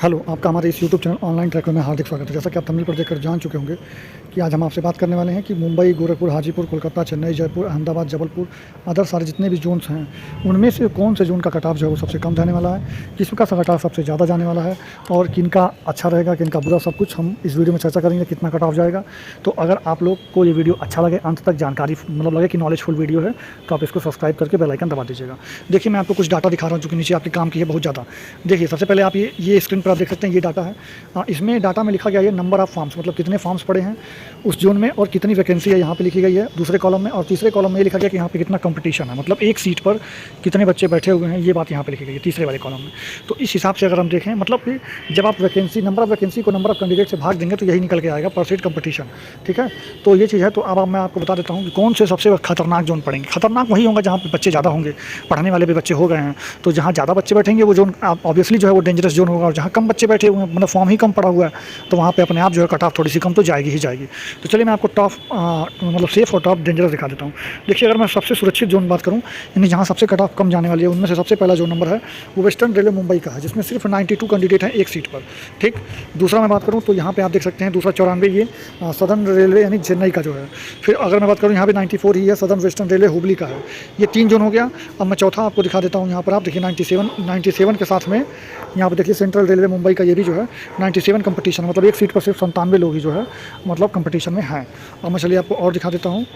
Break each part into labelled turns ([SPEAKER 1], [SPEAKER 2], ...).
[SPEAKER 1] Hello, आपका हमारे इस यूट्यूब चैनल ऑनलाइन ट्रैकर में हार्दिक स्वागत है। जैसा कि आप थंबनेल पर देखकर जान चुके होंगे कि आज हम आपसे बात करने वाले हैं कि मुंबई, गोरखपुर, हाजीपुर, कोलकाता, चेन्नई, जयपुर, अहमदाबाद, जबलपुर, अदर सारे जितने भी जोन्स हैं, उनमें से कौन से जोन का कट ऑफ जो है वो सबसे कम जाने वाला है, किसका कट ऑफ सबसे ज़्यादा जाने वाला है और किनका अच्छा रहेगा, किनका बुरा, सब कुछ हम इस वीडियो में चर्चा करेंगे, कितना कट ऑफ जाएगा। तो अगर आप लोग को ये वीडियो अच्छा लगे, अंत तक जानकारी मतलब लगे कि नॉलेजफुल वीडियो है, तो आप इसको सब्सक्राइब करके बेल आइकन दबा दीजिएगा। देखिए, मैं आपको कुछ डाटा दिखा रहा हूँ जो कि नीचे आपके काम की है बहुत ज़्यादा। देखिए, सबसे पहले आप ये स्क्रीन पर आप देख सकते हैं, ये डाटा है। इसमें डाटा में लिखा गया है नंबर ऑफ फॉर्म्स, मतलब कितने फॉर्म्स पड़े हैं उस जोन में और कितनी वैकेंसी है यहाँ पे लिखी गई है दूसरे कॉलम में। और तीसरे कॉलम में ये लिखा गया कि यहाँ पे कितना कंपटीशन है, मतलब एक सीट पर कितने बच्चे बैठे हुए हैं, ये बात यहाँ पे लिखी गई है तीसरे वाले कॉलम में। तो इस हिसाब से अगर हम देखें, मतलब कि जब आप वैकेंसी नंबर ऑफ वैकेंसी को नंबर ऑफ कैंडिडेट से भाग देंगे तो यही निकल के आएगा पर सीट कंपटीशन। ठीक है, तो ये चीज़ है। तो अब मैं आपको बता देता हूँ कि कौन से सबसे खतरनाक जोन पड़ेंगे। खतरनाक वही होगा जहाँ पे बच्चे ज़्यादा होंगे, पढ़ने वाले भी बच्चे हो गए हैं। तो जहाँ ज़्यादा बच्चे बैठेंगे वो जोन ऑब्वियसली जो है वो डेंजरस जोन होगा, और जहाँ कम बच्चे बैठे हुए हैं, मतलब फॉर्म ही कम पड़ा हुआ है, तो वहाँ पे अपने आप जो है कट ऑफ थोड़ी सी कम तो जाएगी ही जाएगी। तो चलिए मैं आपको टॉप मतलब सेफ और टॉप डेंजरस दिखा देता हूँ। देखिए, अगर मैं सबसे सुरक्षित जोन बात करूँ, यानी जहाँ सबसे कट ऑफ कम जाने वाली है, उनमें से सबसे पहला जो नंबर है वो वेस्टर्न रेलवे मुंबई का है, जिसमें सिर्फ 92 कैंडिडेट हैं एक सीट पर। ठीक, दूसरा मैं बात करूँ तो यहाँ पे आप देख सकते हैं दूसरा 94 ये सदर्न रेलवे यानी चेन्नई का जो है। फिर अगर मैं बात करूँ यहाँ पे 94 ही है, सदर्न वेस्टर्न रेलवे हुबली का है। ये 3 जोन हो गया। अब मैं चौथा आपको दिखा देता हूँ। यहाँ पर आप देखिए 97 के साथ में यहाँ पर देखिए सेंट्रल रेलवे मुंबई का ये भी जो है 97 कंपटीशन, मतलब एक सीट पर सिर्फ 97 लोग ही जो है मतलब कंपटीशन में हैं। अब मैं चलिए आपको और दिखा देता हूँ,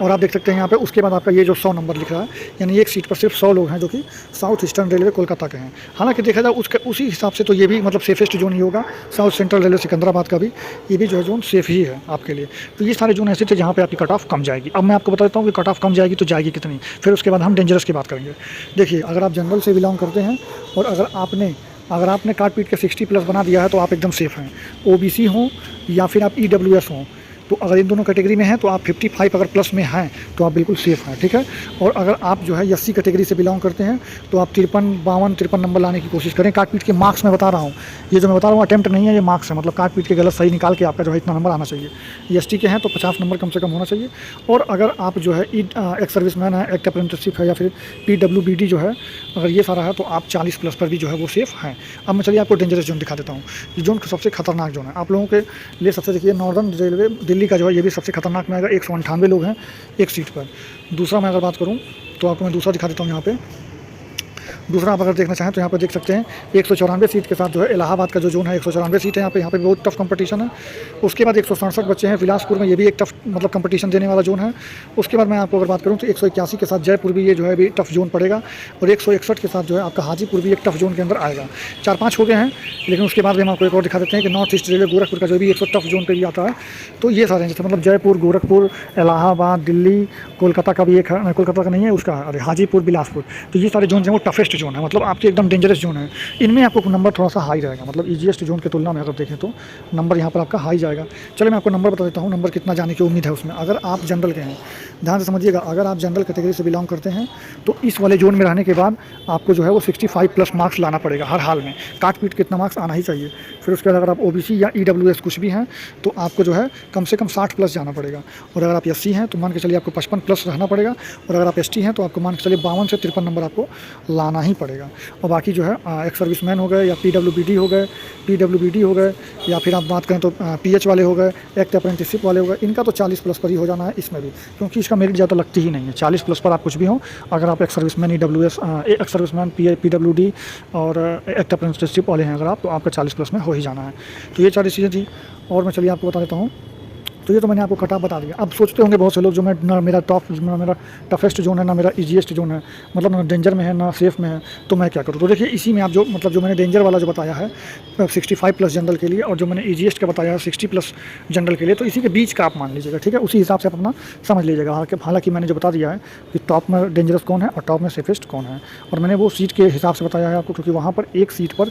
[SPEAKER 1] और आप देख सकते हैं यहाँ पे उसके बाद आपका ये जो 100 नंबर लिख रहा है, यानी एक सीट पर सिर्फ 100 लोग हैं जो कि साउथ ईस्टर्न रेलवे कोलकाता के हैं। हालांकि देखा जाए उसी हिसाब से तो ये भी मतलब सेफेस्ट जोन ही होगा। साउथ सेंट्रल रेलवे सिकंदराबाद का भी ये भी जो है जोन सेफ ही है आपके लिए। तो ये सारे जोन ऐसे थे जहाँ पे आपकी कट ऑफ कम जाएगी। अब मैं आपको बता देता हूँ कि कट ऑफ कम जाएगी तो जाएगी कितनी, फिर उसके बाद हम डेंजरस की बात करेंगे। देखिए, अगर आप जनरल से बिलोंग करते हैं और अगर आपने काट पीट के 60+ बना दिया है तो आप एकदम सेफ़ हैं। ओबीसी हों या फिर आप ईडब्ल्यूएस हों, तो अगर इन दोनों कैटेगरी में हैं तो आप 55 अगर प्लस में हैं तो आप बिल्कुल सेफ़ हैं। ठीक है, और अगर आप जो है एससी कैटेगरी से बिलोंग करते हैं तो आप 53 नंबर लाने की कोशिश करें। काट पीट के मार्क्स मैं बता रहा हूँ, ये जो मैं बता रहा हूँ अटैम्प्ट नहीं है, ये मार्क्स है, मतलब काट पीट के गलत सही निकाल के आपका जो है इतना नंबर आना चाहिए। एसटी के हैं तो 50 नंबर कम से कम होना चाहिए। और अगर आप जो है एक्स सर्विसमैन है, एक्ट अप्रेंटिसशिप है या फिर PWBD जो है, अगर ये सारा है तो आप 40+ पर भी जो है वो सेफ़ हैं। अब मैं चलिए आपको डेंजरस जोन दिखा देता हूँ। ये जोन सबसे खतरनाक जोन है आप लोगों के लिए। सबसे देखिए नॉर्दर्न रेलवे दिल्ली का जो है ये भी सबसे खतरनाक में आएगा। 198 लोग हैं एक सीट पर। दूसरा मैं अगर बात करूं तो आपको मैं दूसरा दिखा देता हूं। यहाँ पे दूसरा आप अगर देखना चाहें तो यहाँ पर देख सकते हैं 194 सीट के साथ जो है इलाहाबाद का जो जोन है 194 सीट है यहाँ पे बहुत टफ कंपटीशन है। उसके बाद 167 बच्चे हैं बिलासपुर में, ये भी एक टफ मतलब कंपटीशन देने वाला जोन है। उसके बाद मैं आपको अगर बात करूँ तो 181 के साथ जयपुर भी ये जो है भी टफ जोन पड़ेगा, और 161 के साथ जो है आपका हाजीपुर भी एक टफ जोन के अंदर आएगा। 4-5 हो गए हैं, लेकिन उसके बाद भी हम आपको एक और दिखा देते हैं कि नॉर्थ ईस्ट रेलवे गोरखपुर का जो भी 100 टफ जोन पर भी आता है। तो ये सारे जैसे मतलब जयपुर, गोरखपुर, इलाहाबाद, दिल्ली, कोलकाता का भी एक है, कोलकाता का नहीं है उसका, अरे हाजीपुर, बिलासपुर, तो ये सारे जोन जो है वो टफेस्ट जोन है, मतलब आपके एकदम डेंजरस जोन है। इनमें आपको नंबर थोड़ा सा हाई रहेगा, मतलब ईजीएस्ट जोन की तुलना में अगर देखें तो नंबर यहाँ पर आपका हाई जाएगा। चलिए मैं आपको नंबर बता देता हूँ, नंबर कितना जाने की उम्मीद है उसमें। अगर आप जनरल के हैं, ध्यान से समझिएगा, अगर आप जनरल कैटेगरी से बिलोंग करते हैं तो इस वाले जोन में रहने के बाद आपको जो है वो 65+ मार्क्स लाना पड़ेगा हर हाल में। काट पीट कितना मार्क्स आना ही चाहिए। फिर उसके बाद अगर आप ओबीसी या ईडब्ल्यूएस कुछ भी हैं तो आपको जो है कम से कम 60+ जाना पड़ेगा। और अगर आप एससी हैं तो मान के चलिए आपको 55+ रहना पड़ेगा। और अगर आप एसटी हैं तो आपको मान के चलिए 52 से 53 नंबर आपको लाना ही पड़ेगा। और बाकी जो है एक्स सर्विसमैन हो गए या PWBD हो गए या फिर आप बात करें तो PH वाले हो गए, एक्ट अप्रेंटिसशिप वाले हो गए, इनका तो 40+ पर ही हो जाना है इसमें भी, क्योंकि इसका मेरिट ज़्यादा लगती ही नहीं है। 40+ पर आप कुछ भी हो, अगर आप ex serviceman ex serviceman PWD और एक्ट अप्रेंटिसशिप वाले हैं अगर आप, तो आपका 40+ में हो ही जाना है। तो ये सारी चीज़ें थी। और मैं चलिए आपको बता देता हूँ, तो ये तो मैंने आपको कट ऑफ बता दिया। अब सोचते होंगे बहुत से लोग जो मैं ना मेरा मेरा टफेस्ट जोन है, ना मेरा ईजीएस्ट जोन है, मतलब ना डेंजर में है ना सेफ़ में है, तो मैं क्या करूँ। तो देखिए, इसी में आप जो मतलब जो मैंने डेंजर वाला जो बताया है 65+ जनरल के लिए, और जो मैंने ईजीएस्ट का बताया है 60+ जनरल के लिए, तो इसी के बीच का आप मान लीजिएगा। ठीक है, उसी हिसाब से आप अपना समझ लीजिएगा। हालांकि मैंने जो बता दिया है कि टॉप में डेंजरस कौन है और टॉप में सेफेस्ट कौन है, और मैंने वो सीट के हिसाब से बताया है आपको, क्योंकि वहाँ पर एक सीट पर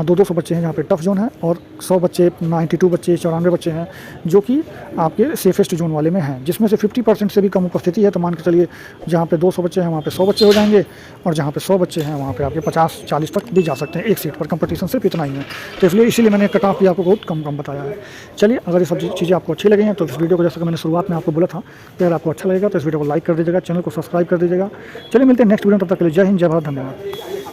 [SPEAKER 1] 200 बच्चे हैं जहाँ पर टफ जोन है, और 100 बच्चे, 92 बच्चे, 94 बच्चे हैं जो कि आपके सेफेस्ट जोन वाले में हैं, जिसमें से 50% से भी कम उपस्थिति है। तो मान के चलिए जहाँ पे 200 बच्चे हैं वहाँ पे 100 बच्चे हो जाएंगे, और जहाँ पे 100 बच्चे हैं वहाँ पे आपके 50-40 तक भी जा सकते हैं एक सीट पर। कंपटीशन सिर्फ इतना ही है, तो इसलिए मैंने कट ऑफ भी आपको बहुत कम बताया है। चलिए, अगर ये सब चीज़ें आपको अच्छी लगी हैं तो इस वीडियो को, जैसा कि मैंने शुरुआत में आपको बोला था, तो अगर आपको अच्छा लगेगा तो इस वीडियो को लाइक कर दीजिएगा, चैनल को सब्सक्राइब कर दीजिएगा। चलिए मिलते हैं नेक्स्ट वीडियो में, तब तक के लिए जय हिंद, जय भारत, धन्यवाद।